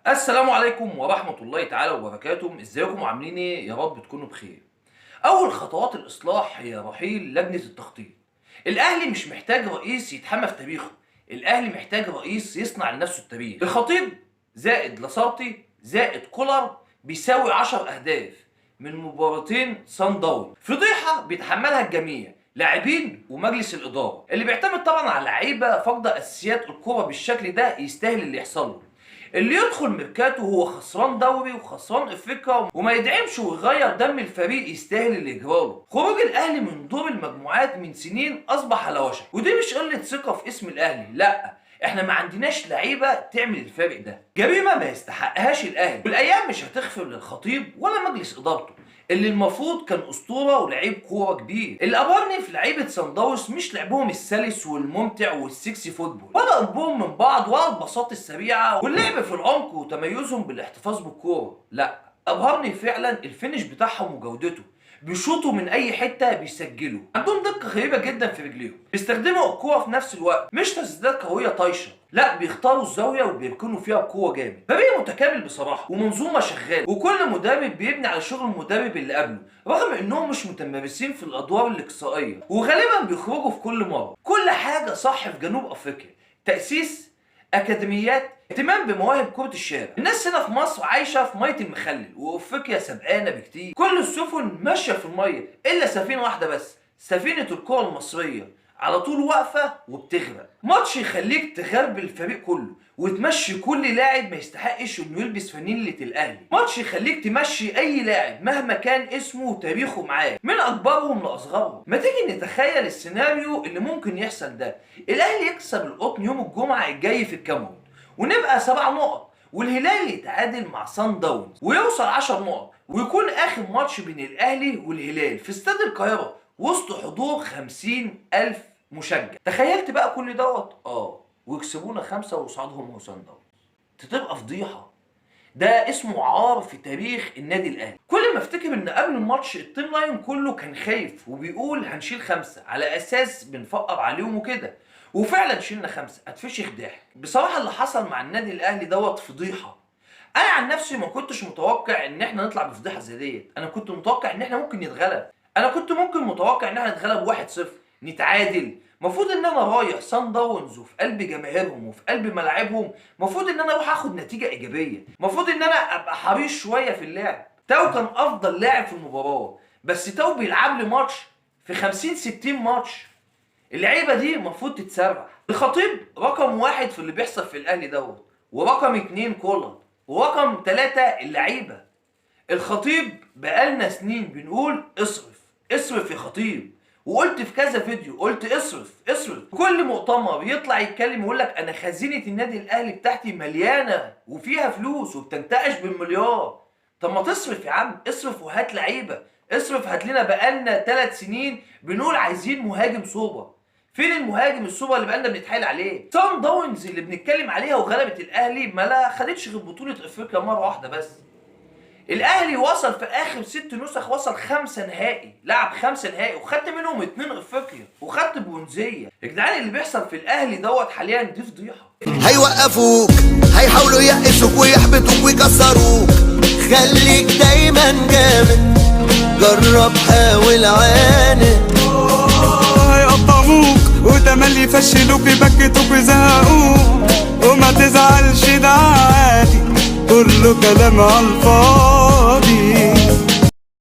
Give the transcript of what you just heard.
السلام عليكم ورحمة الله تعالى وبركاته. ازيكم وعاملين ايه؟ يا رب تكونوا بخير. أول خطوات الإصلاح هي رحيل لجنة التخطيط. الأهلي مش محتاج رئيس يتحمى في تاريخه، الأهلي محتاج رئيس يصنع لنفسه التاريخ. الخطيب زائد لاسارتي زائد كولر بيساوي 10 أهداف من مباراتين صن داونز. فضيحة بيتحملها الجميع، لاعبين ومجلس الإدارة اللي بيعتمد طبعا على لعيبة فاقدة أساسيات الكورة بالشكل ده يستاهل اللي يحصل له. اللي يدخل ميركاتو هو خسران دوري وخسران افريقيا وما يدعمش ويغير دم الفريق يستاهل اللي يجراله. خروج الاهلي من دور المجموعات من سنين اصبح على وشك، ودي مش قله ثقه في اسم الاهلي، لا، احنا ما عندناش لعيبه تعمل الفرق ده. جريمه ما يستحقهاش الاهلي، والايام مش هتغفر للخطيب ولا مجلس ادارته اللي المفروض كان اسطوره ولعيب كوره كبير. اللي ابهرني في لعيبه صن داونز مش لعبهم السلس والممتع والسكسي فوتبول، ولا قربهم من بعض، ولا البساطه السريعه واللعب في العمق وتميزهم بالاحتفاظ بالكوره، لا، ابهرني فعلا الفينش بتاعهم وجودته. بيشوطوا من اي حته بيسجلوا، عندهم دقه غريبه جدا في رجليهم، بيستخدموا الكوره في نفس الوقت، مش تسديدات قويه طايشه، لا، بيختاروا الزاويه وبيركنوا فيها بقوه جامد. فريق متكامل بصراحه ومنظومه شغاله، وكل مدرب بيبني على شغل المدرب اللي قبله، رغم انهم مش متمرسين في الادوار الاقصائيه وغالبا بيخرجوا في كل مره. كل حاجه صح في جنوب افريقيا، تاسيس، اكاديميات، اهتمام بمواهب كرة الشارع. الناس هنا في مصر عايشة في مية المخلل، وافريقيا سبقانة بكتير. كل السفن ماشية في المية إلا سفينة واحدة بس، سفينة الكرة المصرية، على طول واقفة وبتغرق. ماتش يخليك تغربل الفريق كله وتمشي كل لاعب ما يستحقش انه يلبس فانيلة الاهلي. ماتش يخليك تمشي اي لاعب مهما كان اسمه وتاريخه معاه، من اكبرهم لاصغرهم. ما تيجي نتخيل السيناريو اللي ممكن يحصل ده: الاهلي يكسب القطن يوم الجمعة الجاي في الكاميرون ونبقى 7 نقط، والهلال يتعادل مع صن داونز ويوصل 10 نقط، ويكون اخر ماتش بين الاهلي والهلال في استاد القاهرة وسط حضور 50,000 مشجع. تخيلت بقى كل دوت؟ ويكسبونا 5 ويصعدهم هو صن داونز. تبقى فضيحة. ده اسمه عار في تاريخ النادي الاهلي. كل ما افتكر ان قبل الماتش التيم لاين كله كان خايف وبيقول هنشيل 5 على اساس بنفقر عليهم وكده، وفعلا شلنا 5. اتفشخ ضحك بصراحه. اللي حصل مع النادي الاهلي دوت فضيحه. انا عن نفسي ما كنتش متوقع ان احنا نطلع بفضيحه زي ديت. انا كنت متوقع ان احنا ممكن نتغلب، انا كنت متوقع ان احنا نتغلب 1-0 نتعادل. المفروض ان انا رايح صن داونز وفي قلب جماهيرهم وفي قلب ملاعبهم، المفروض ان انا اروح اخد نتيجه ايجابيه، المفروض ان انا ابقى حريص شويه في اللعب. تاو كان افضل لاعب في المباراه، بس تاو بيلعب لي ماتش في 50-60 ماتش. اللعيبه دي المفروض تتسرح. الخطيب رقم 1 في اللي بيحصل في الاهلي دوت، ورقم 2 كولر، ورقم 3 اللعيبه. الخطيب بقالنا سنين بنقول اصرف اصرف يا خطيب، وقلت في كذا فيديو قلت اصرف اصرف. كل مؤتمر يطلع يتكلم يقول لك انا خزينه النادي الاهلي بتاعتي مليانه وفيها فلوس وبتنتعش بالمليار. طب ما تصرف يا عم، اصرف وهات لعيبه، اصرف. هات لنا بقالنا 3 سنين بنقول عايزين مهاجم سوبر. فين المهاجم السوبر اللي بقالنا بنتحايل عليه؟ صن داونز اللي بنتكلم عليها وغلبت الاهلي ما لا خدتش غير بطوله افريقيا مره واحده بس. الاهلي وصل في اخر 6 نسخ، وصل 5 نهائي، لعب 5 نهائي وخدت منهم 2 افريقيا وخدت برونزيه. يا جدعان اللي بيحصل في الاهلي دوت حاليا دي فضيحه. هيوقفوك، هيحاولوا يقشوك ويحبطوك ويكسروك، خليك دايما جامد، جرب حاول عاند. هيقطعوك وتملي يفشلوك يبكتوك ويزهقوك، وما تزعلش ده عادي، كله كلام عالفاضي.